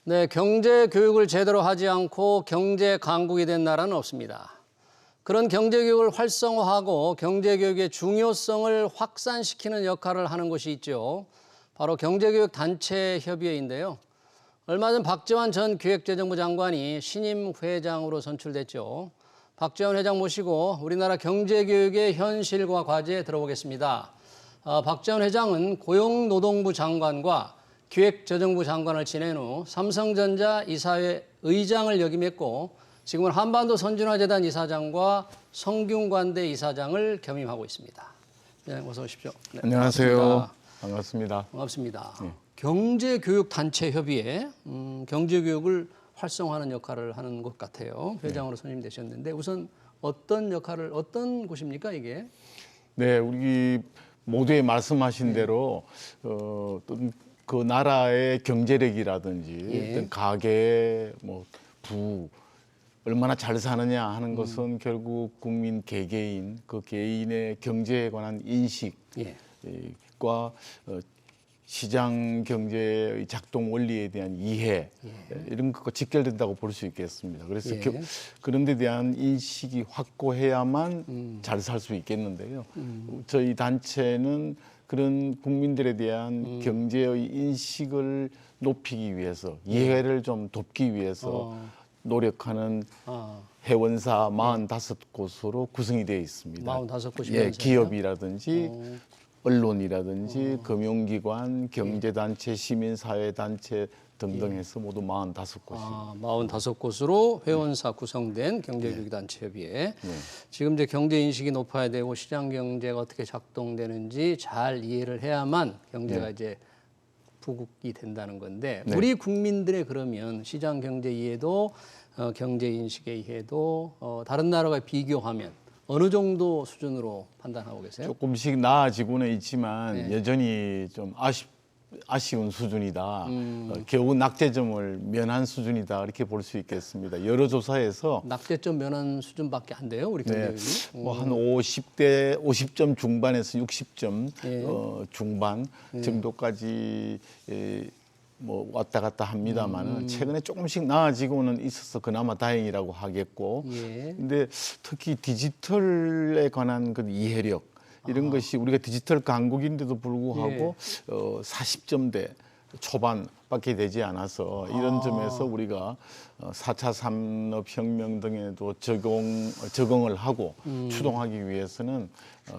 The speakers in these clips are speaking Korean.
네, 경제 교육을 제대로 하지 않고 경제 강국이 된 나라는 없습니다. 그런 경제 교육을 활성화하고 경제 교육의 중요성을 확산시키는 역할을 하는 곳이 있죠. 바로 경제교육 단체 협의회인데요. 얼마 전 박지원 전 기획재정부 장관이 신임 회장으로 선출됐죠. 박지원 회장 모시고 우리나라 경제교육의 현실과 과제에 들어보겠습니다. 박지원 회장은 고용노동부 장관과 기획재정부 장관을 지낸 후 삼성전자 이사회 의장을 역임했고 지금은 한반도 선진화재단 이사장과 성균관대 이사장을 겸임하고 있습니다. 네, 어서 오십시오. 네, 안녕하세요. 반갑습니다. 반갑습니다. 네. 경제교육단체협의회, 경제교육을 활성화하는 역할을 하는 것 같아요. 회장으로 선임되셨는데 우선 어떤 역할을, 어떤 곳입니까 이게? 네, 우리 모두에 말씀하신 대로 어떤 그 나라의 경제력이라든지 어떤 가계, 부 얼마나 잘 사느냐 하는 것은 결국 국민 개개인 그 개인의 경제에 관한 인식과 시장 경제의 작동 원리에 대한 이해 이런 것과 직결된다고 볼 수 있겠습니다. 그래서 그런 데 대한 인식이 확고해야만 잘 살 수 있겠는데요. 저희 단체는 그런 국민들에 대한 경제의 인식을 높이기 위해서 이해를 좀 돕기 위해서 노력하는 회원사 45곳으로 구성이 되어 있습니다. 45곳이 기업이라든지 언론이라든지 금융기관, 경제단체, 시민사회단체 등등 해서 모두 45곳입니다. 45곳으로 회원사 구성된 경제교육단체협의회. 지금 이제 경제 인식이 높아야 되고 시장 경제가 어떻게 작동되는지 잘 이해를 해야만 경제가 이제 부국이 된다는 건데 우리 국민들의 그러면 시장 경제 이해도 경제 인식의 이해도 다른 나라와 비교하면 어느 정도 수준으로 판단하고 계세요? 조금씩 나아지고는 있지만 여전히 좀 아쉬운 수준이다. 겨우 낙제점을 면한 수준이다. 이렇게 볼 수 있겠습니다. 여러 조사에서 낙제점 면한 수준밖에 안 돼요, 우리 경제력이? 한 50점 중반에서 60점 중반 정도까지 왔다 갔다 합니다만은 최근에 조금씩 나아지고는 있어서 그나마 다행이라고 하겠고, 근데 특히 디지털에 관한 그 이해력 이런 것이 우리가 디지털 강국인데도 불구하고 40점대 초반밖에 되지 않아서 이런 점에서 우리가 4차 산업혁명 등에도 적응을 하고 추동하기 위해서는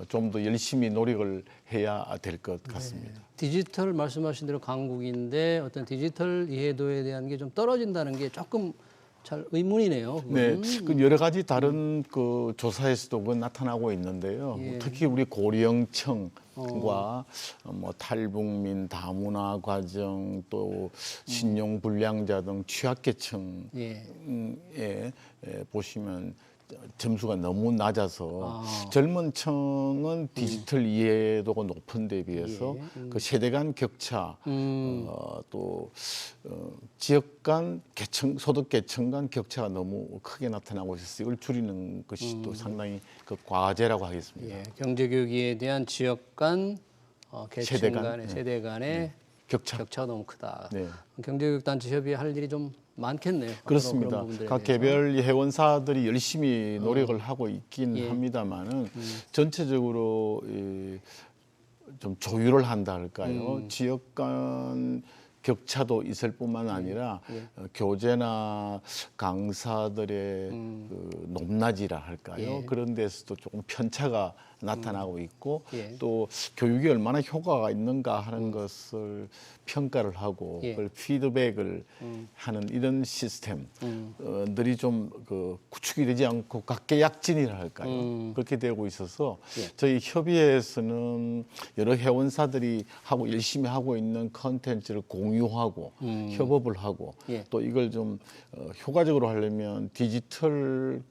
좀 더 열심히 노력을 해야 될 것 같습니다. 디지털 말씀하신 대로 강국인데 어떤 디지털 이해도에 대한 게 좀 떨어진다는 게 조금 잘 의문이네요. 그 여러 가지 다른 그 조사에서도 그건 나타나고 있는데요. 특히 우리 고령층과 탈북민, 다문화 가정, 또 신용 불량자 등 취약계층에 보시면 점수가 너무 낮아서 젊은 층은 디지털 이해도가 높은 데 비해서 그 세대 간 격차 또 지역 간 계층, 소득 계층 간 격차가 너무 크게 나타나고 있어서 이걸 줄이는 것이 또 상당히 그 과제라고 하겠습니다. 경제교육에 대한 지역 간 계층 간의 세대 간의 격차가 너무 크다. 경제교육단체 협의회 할 일이 좀 많겠네요. 그렇습니다. 각 개별 회원사들이 열심히 노력을 하고 있긴 합니다만은 전체적으로 좀 조율을 한다 할까요? 지역 간 격차도 있을 뿐만 아니라 교재나 강사들의 그 높낮이라 할까요? 그런 데서도 조금 편차가 나타나고 있고 또 교육이 얼마나 효과가 있는가 하는 것을 평가를 하고 그걸 피드백을 하는 이런 시스템들이 좀 그 구축이 되지 않고 각계약진이라 할까요? 그렇게 되고 있어서 저희 협의회에서는 여러 회원사들이 열심히 하고 있는 컨텐츠를 공유하고 협업을 하고 또 이걸 좀 효과적으로 하려면 디지털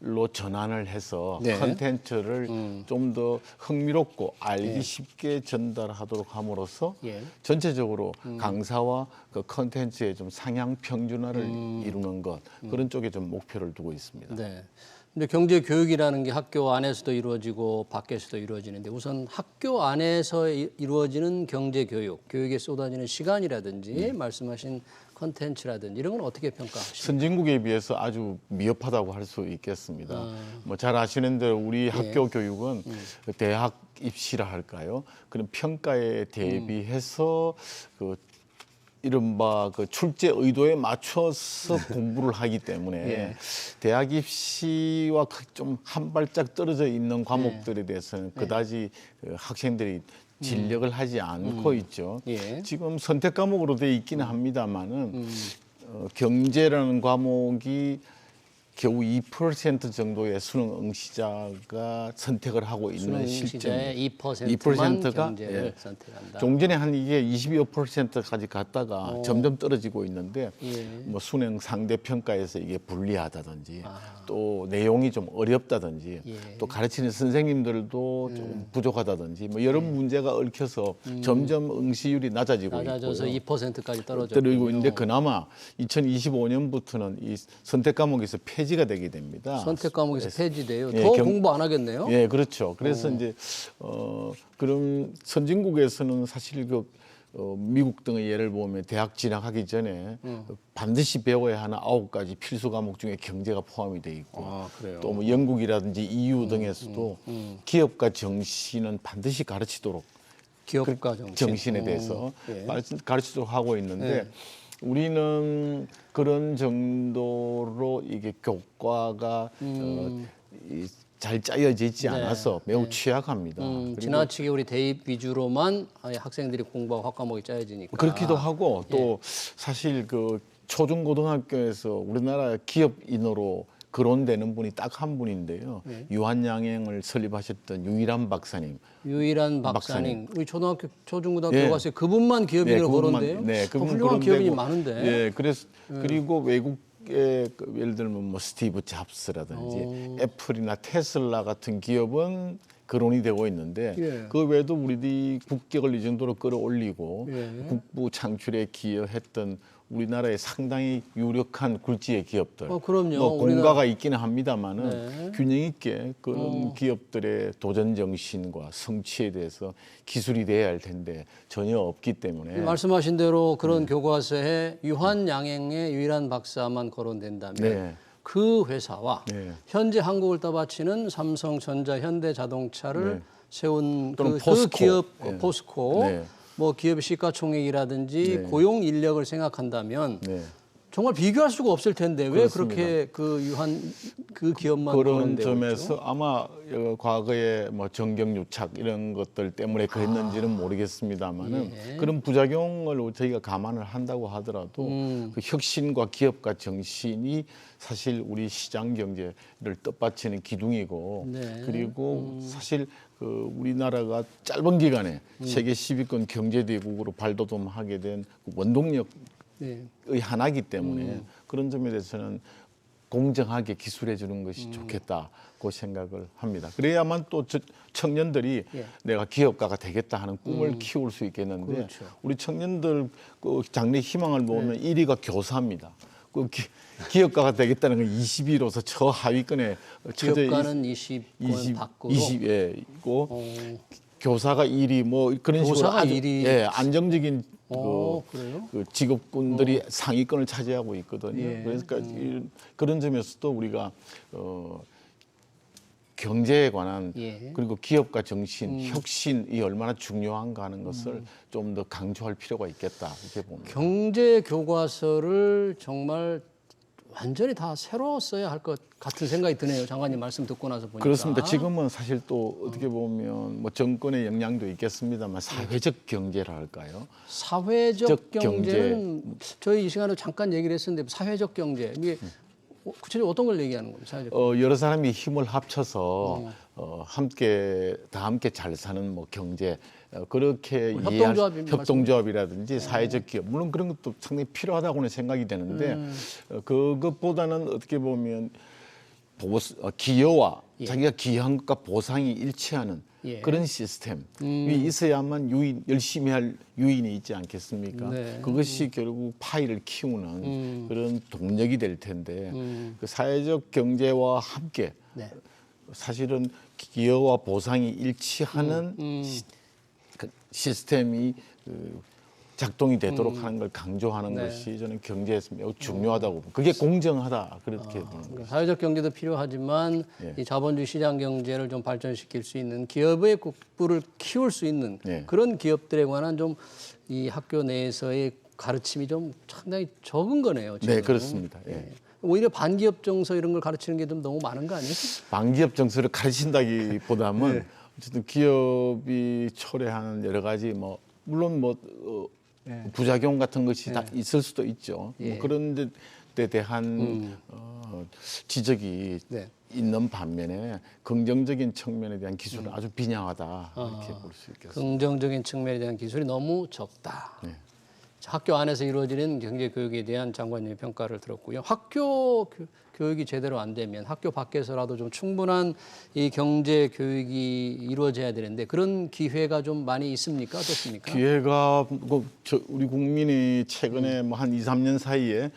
로 전환을 해서 컨텐츠를 좀 더 흥미롭고 알기 쉽게 전달하도록 함으로써 전체적으로 강사와 그 컨텐츠의 좀 상향 평준화를 이루는 것 그런 쪽에 좀 목표를 두고 있습니다. 근데 근데 경제 교육이라는 게 학교 안에서도 이루어지고 밖에서도 이루어지는데 우선 학교 안에서 이루어지는 경제 교육에 쏟아지는 시간이라든지 말씀하신 컨텐츠라든지 이런 건 어떻게 평가하십니까? 선진국에 비해서 아주 미흡하다고 할 수 있겠습니다. 뭐 잘 아시는 대로 우리 학교 교육은 대학 입시라 할까요? 그런 평가에 대비해서 그 이른바 그 출제 의도에 맞춰서 공부를 하기 때문에 대학 입시와 좀 한 발짝 떨어져 있는 과목들에 대해서는 그다지 그 학생들이 진력을 하지 않고 있죠. 지금 선택 과목으로 돼 있기는 합니다만은 경제라는 과목이 겨우 2% 정도의 수능 응시자가 선택을 하고 있는 실정입니다. 2%만 2%가 경제를 선택한다. 종전에 한 이게 22%까지 갔다가 점점 떨어지고 있는데 뭐 수능 상대 평가에서 이게 불리하다든지 또 내용이 좀 어렵다든지 또 가르치는 선생님들도 좀 부족하다든지 뭐 여러 문제가 얽혀서 점점 응시율이 낮아져서 있고요. 2%까지 떨어지고 있는데 그나마 2025년부터는 이 선택 과목에서 폐지가 되게 됩니다. 선택 과목에서 폐지돼요. 더 공부 안 하겠네요. 예, 그렇죠. 그래서 이제 그럼 선진국에서는 사실 그 미국 등의 예를 보면 대학 진학하기 전에 반드시 배워야 하는 9가지 필수 과목 중에 경제가 포함이 돼 있고 또 뭐 영국이라든지 EU 등에서도 기업가 정신은 반드시 가르치도록 기업가 정신에 대해서 가르치도록 하고 있는데 우리는 그런 정도로 이게 교과가 잘 짜여져 있지 않아서 매우 취약합니다. 지나치게 우리 대입 위주로만 학생들이 공부하고 학과목이 짜여지니까. 그렇기도 하고 또 사실 그 초중고등학교에서 우리나라 기업인으로 거론되는 분이 딱 한 분인데요. 유한양행을 설립하셨던 유일한 박사님. 우리 초등학교, 초중고등학교 갔을 때 그분만 기업인으로 거론돼요? 훌륭한 기업인이 많은데. 예, 그래서 그리고 외국의 예를 들면 뭐 스티브 잡스라든지 애플이나 테슬라 같은 기업은 거론이 되고 있는데 그 외에도 우리들이 국격을 이 정도로 끌어올리고 국부 창출에 기여했던 우리나라의 상당히 유력한 굴지의 기업들, 그럼요. 뭐 공가가 있기는 합니다만은 균형 있게 그런 기업들의 도전 정신과 성취에 대해서 기술이 돼야 할 텐데 전혀 없기 때문에 말씀하신 대로 그런 교과서에 유한양행의 유일한 박사만 거론된다면 그 회사와 현재 한국을 떠받치는 삼성전자, 현대자동차를 세운 그 기업 포스코 뭐 기업의 시가총액이라든지 고용 인력을 생각한다면 정말 비교할 수가 없을 텐데 왜 그렇게 그 기업만 그런 점에서 아마 과거에 뭐 정경유착 이런 것들 때문에 그랬는지는 모르겠습니다만은 그런 부작용을 저희가 감안을 한다고 하더라도 그 혁신과 기업가 정신이 사실 우리 시장 경제를 뜻받치는 기둥이고 그리고 사실 그 우리나라가 짧은 기간에 세계 10위권 경제대국으로 발돋움하게 된 원동력의 하나이기 때문에 그런 점에 대해서는 공정하게 기술해 주는 것이 좋겠다고 생각을 합니다. 그래야만 또 청년들이 내가 기업가가 되겠다 하는 꿈을 키울 수 있겠는데 우리 청년들 그 장래 희망을 보면 1위가 교사입니다. 그 기업가가 되겠다는 건 20위로서 저 하위권에 기업가는 20권 밖으로 20위고 교사가 1위 뭐 그런 식으로 아주 1위. 안정적인 그 직업군들이 상위권을 차지하고 있거든요. 그러니까 그런 점에서도 우리가 경제에 관한 그리고 기업가 정신, 혁신이 얼마나 중요한가 하는 것을 좀 더 강조할 필요가 있겠다 이렇게 봅니다. 경제 교과서를 정말 완전히 다 새로 써야 할 것 같은 생각이 드네요. 장관님 말씀 듣고 나서 보니까. 그렇습니다. 지금은 사실 또 어떻게 보면 뭐 정권의 영향도 있겠습니다만 사회적 경제라 할까요? 사회적 경제는 저희 이 시간에 잠깐 얘기를 했었는데 사회적 경제 이게 구체적으로 어떤 걸 얘기하는 겁니까? 사회적 경제. 여러 사람이 힘을 합쳐서 함께 잘 사는 뭐 경제 그렇게 협동조합이라든지 사회적 기업 물론 그런 것도 상당히 필요하다고는 생각이 되는데 그것보다는 어떻게 보면 기여와 자기가 기여한 것과 보상이 일치하는 그런 시스템이 있어야만 열심히 할 유인이 있지 않겠습니까? 그것이 결국 파이를 키우는 그런 동력이 될 텐데 그 사회적 경제와 함께 네. 사실은 기여와 보상이 일치하는 그 시스템이 작동이 되도록 하는 걸 강조하는 네. 것이 저는 경제에서 매우 중요하다고 봅니다. 그게 공정하다 그렇게 보는 거죠. 사회적 경제도 필요하지만 예. 이 자본주의 시장 경제를 좀 발전시킬 수 있는 기업의 국부를 키울 수 있는 예. 그런 기업들에 관한 좀 이 학교 내에서의 가르침이 좀 상당히 적은 거네요. 지금. 네, 그렇습니다. 예. 예. 오히려 반기업 정서 이런 걸 가르치는 게 좀 너무 많은 거 아니에요? 반기업 정서를 가르친다기보다는 어쨌든 기업이 초래하는 여러 가지 뭐 물론 뭐 부작용 같은 것이 다 있을 수도 있죠. 예. 뭐 그런 데 대한 지적이 네. 있는 반면에 긍정적인 측면에 대한 기술은 아주 빈약하다 이렇게 볼 수 있겠습니다. 긍정적인 측면에 대한 기술이 너무 적다. 네. 학교 안에서 이루어지는 경제 교육에 대한 장관님의 평가를 들었고요. 학교 교육이 제대로 안 되면 학교 밖에서라도 좀 충분한 이 경제 교육이 이루어져야 되는데 그런 기회가 좀 많이 있습니까? 어떻습니까? 기회가 우리 국민이 최근에 뭐 한 2, 3년 사이에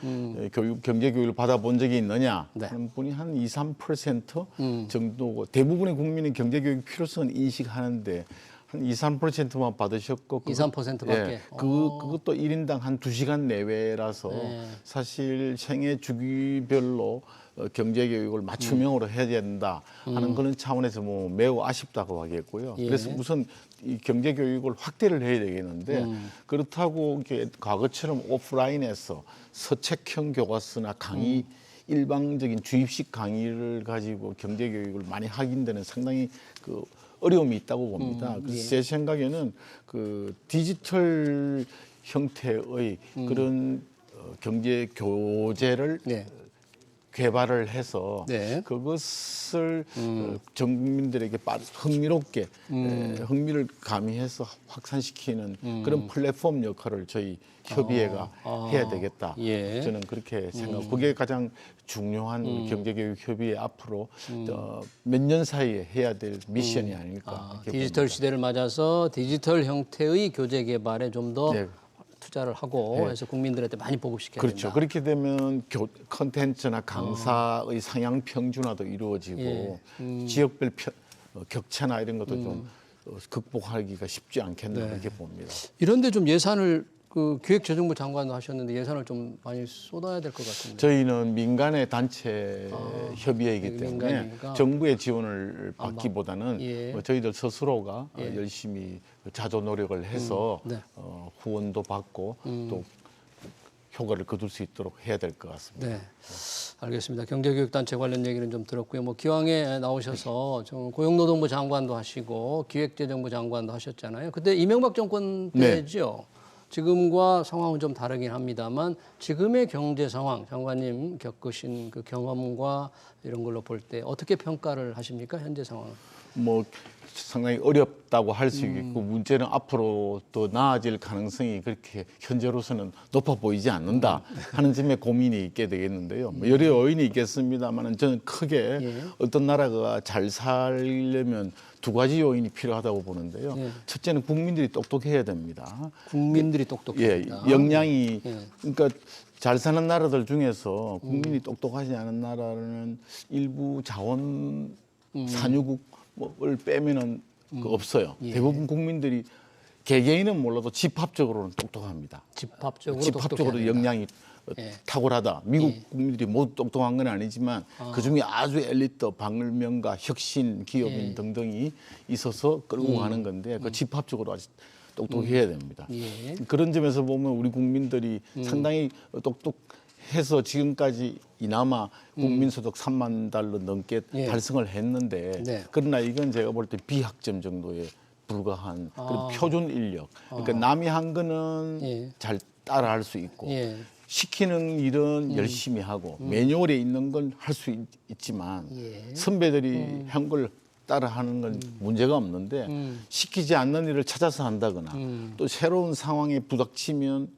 경제 교육을 받아본 적이 있느냐 네. 하는 분이 한 2, 3% 정도고 대부분의 국민이 경제 교육 필요성을 인식하는데 한 2, 3%만 받으셨고 2, 3%밖에? 예, 그것도 1인당 한 2시간 내외라서 네. 사실 생애 주기별로 경제 교육을 맞춤형으로 해야 된다 하는 그런 차원에서 뭐 매우 아쉽다고 하겠고요. 예. 그래서 우선 이 경제 교육을 확대를 해야 되겠는데 그렇다고 이렇게 과거처럼 오프라인에서 서책형 교과서나 강의 일방적인 주입식 강의를 가지고 경제 교육을 많이 하긴 데는 상당히 그 어려움이 있다고 봅니다. 그래서 예. 제 생각에는 그 디지털 형태의 그런 경제 교재를 네. 개발을 해서 네. 그것을 전 국민들에게 흥미롭게 흥미를 가미해서 확산시키는 그런 플랫폼 역할을 저희 협의회가 해야 되겠다. 예. 저는 그렇게 생각하고 그게 가장 중요한 우리 경제교육협의회 앞으로 몇 년 사이에 해야 될 미션이 아닐까. 이렇게 디지털 봅니다. 시대를 맞아서 디지털 형태의 교재 개발에 좀 더 네. 투자를 하고 해서 국민들한테 많이 보급시켜야 그렇죠. 된다. 그렇게 되면 컨텐츠나 강사의 상향 평준화도 이루어지고 예. 지역별 격차나 이런 것도 좀 극복하기가 쉽지 않겠나 네. 이렇게 봅니다. 이런데 좀 예산을 그 기획재정부 장관도 하셨는데 예산을 좀 많이 쏟아야 될 것 같은데. 저희는 민간의 단체 협의회이기 때문에 민간이니까. 정부의 지원을 받기보다는 예. 저희들 스스로가 열심히 자조 노력을 해서 네. 후원도 받고 또 효과를 거둘 수 있도록 해야 될 것 같습니다. 네, 알겠습니다. 경제교육단체 관련 얘기는 좀 들었고요. 뭐 기왕에 나오셔서 좀 고용노동부 장관도 하시고 기획재정부 장관도 하셨잖아요. 그때 이명박 정권 때죠. 지금과 상황은 좀 다르긴 합니다만 지금의 경제 상황, 장관님 겪으신 그 경험과 이런 걸로 볼 때 어떻게 평가를 하십니까? 현재 상황은? 뭐 상당히 어렵다고 할 수 있겠고 문제는 앞으로 또 나아질 가능성이 그렇게 현재로서는 높아 보이지 않는다 하는 점에 고민이 있게 되겠는데요. 뭐 여러 요인이 있겠습니다만 저는 크게 어떤 나라가 잘 살려면 두 가지 요인이 필요하다고 보는데요. 첫째는 국민들이 똑똑해야 됩니다. 국민들이 예, 똑똑합니다. 역량이 그러니까 잘 사는 나라들 중에서 국민이 똑똑하지 않은 나라는 일부 자원 산유국을 빼면은 없어요. 대부분 국민들이 개개인은 몰라도 집합적으로는 똑똑합니다. 집합적으로 집합적으로 똑똑해야 된다. 역량이 탁월하다. 미국 국민들이 모두 똑똑한 건 아니지만 그중에 아주 엘리트, 박물명가, 혁신, 기업인 등등이 있어서 끌고 가는 건데 그 집합적으로 아주 똑똑해야 됩니다. 예. 그런 점에서 보면 우리 국민들이 상당히 똑똑해서 지금까지 이나마 국민소득 3만 달러 넘게 달성을 했는데 네. 그러나 이건 제가 볼 때 비학점 정도에 불과한 그런 표준 인력. 그러니까 남이 한 거는 잘 따라할 수 있고 시키는 일은 열심히 하고 매뉴얼에 있는 건 할 수 있지만 선배들이 한 걸 따라하는 건 문제가 없는데 시키지 않는 일을 찾아서 한다거나 또 새로운 상황에 부닥치면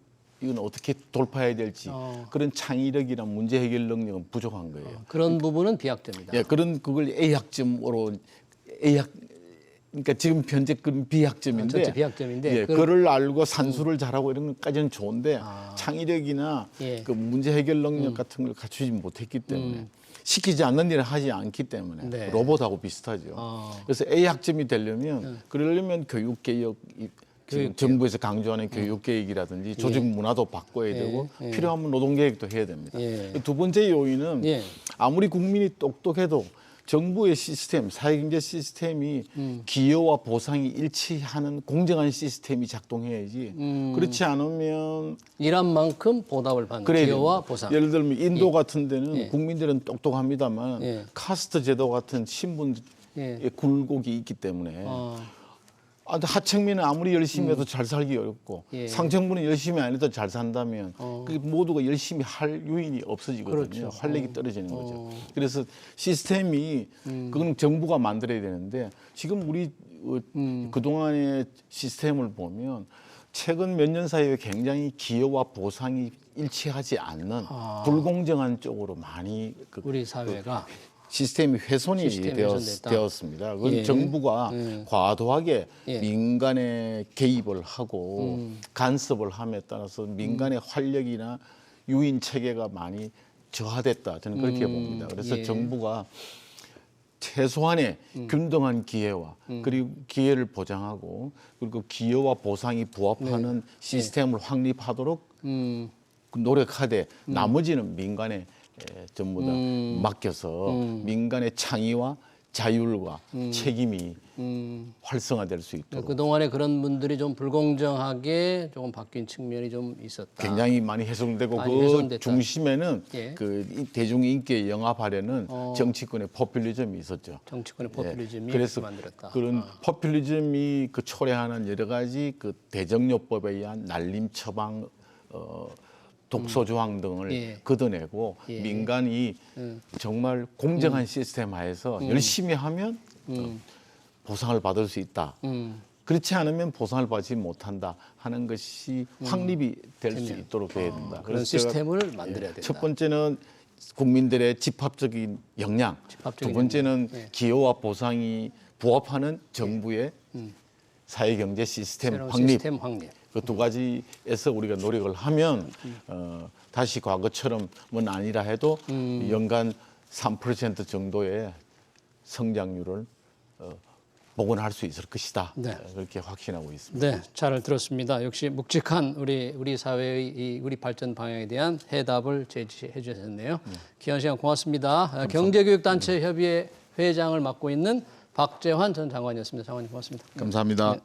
이건 어떻게 돌파해야 될지 그런 창의력이나 문제 해결 능력은 부족한 거예요. 그런 부분은 비약점이다. 예, 그걸 A학점으로 그러니까 지금 현재 그런 B학점인데, 전체 B학점인데 예, 그걸 알고 산수를 잘하고 이런 것까지는 좋은데 창의력이나 그 문제 해결 능력 같은 걸 갖추지 못했기 때문에 시키지 않는 일을 하지 않기 때문에 네. 로봇하고 비슷하죠. 그래서 A 학점이 되려면 그러려면 교육 개혁 지금 정부에서 강조하는 교육 개혁이라든지 조직 문화도 바꿔야 되고 필요하면 노동 개혁도 해야 됩니다. 두 번째 요인은 아무리 국민이 똑똑해도 정부의 시스템, 사회경제 시스템이 기여와 보상이 일치하는 공정한 시스템이 작동해야지. 그렇지 않으면 일한 만큼 보답을 받는 그래야 기여와 됩니다. 보상. 예를 들면 인도 같은 데는 국민들은 똑똑합니다만 카스트 제도 같은 신분의 굴곡이 있기 때문에 하층민은 아무리 열심히 해도 잘 살기 어렵고 상층부는 열심히 안 해도 잘 산다면 그 모두가 열심히 할 요인이 없어지거든요. 그렇죠. 활력이 떨어지는 거죠. 그래서 시스템이 그건 정부가 만들어야 되는데 지금 우리 그동안의 시스템을 보면 최근 몇 년 사이에 굉장히 기여와 보상이 일치하지 않는 불공정한 쪽으로 많이 우리 사회가 시스템이 훼손이 훼손됐다. 되었습니다. 그건 정부가 과도하게 민간에 개입을 하고 간섭을 함에 따라서 민간의 활력이나 유인 체계가 많이 저하됐다. 저는 그렇게 봅니다. 그래서 정부가 최소한의 균등한 기회와 그리고 기회를 보장하고 그리고 기여와 보상이 부합하는 시스템을 확립하도록 노력하되 나머지는 민간에 전부 다 맡겨서 민간의 창의와 자율과 책임이 활성화될 수 있도록 그동안에 그런 분들이 좀 불공정하게 조금 바뀐 측면이 좀 있었다. 굉장히 많이 훼손되고 많이 그 훼손됐다. 중심에는 그 대중 인기에 영합하려는 정치권의 포퓰리즘이 있었죠. 정치권의 포퓰리즘이 그래서 만들었다. 그런 포퓰리즘이 그 초래하는 여러 가지 그 대정요법에 의한 날림 처방 독소 조항 등을 걷어내고 민간이 정말 공정한 시스템 하에서 열심히 하면 보상을 받을 수 있다. 그렇지 않으면 보상을 받지 못한다 하는 것이 확립이 될 수 있도록 해야 된다. 그런 그래서 제가 시스템을 만들어야 된다. 첫 번째는 국민들의 집합적인 역량, 두 번째는 기여와 보상이 부합하는 정부의 사회경제 시스템 새로운 확립. 시스템 확립. 그 두 가지에서 우리가 노력을 하면 다시 과거처럼은 아니라 해도 연간 3% 정도의 성장률을 복원할 수 있을 것이다. 네. 그렇게 확신하고 있습니다. 네, 잘 들었습니다. 역시 묵직한 우리 사회의 우리 발전 방향에 대한 해답을 제시해 주셨네요. 귀한 시간 고맙습니다. 경제교육단체협의회 회장을 맡고 있는 박재환 전 장관이었습니다. 장관님 고맙습니다. 감사합니다. 네.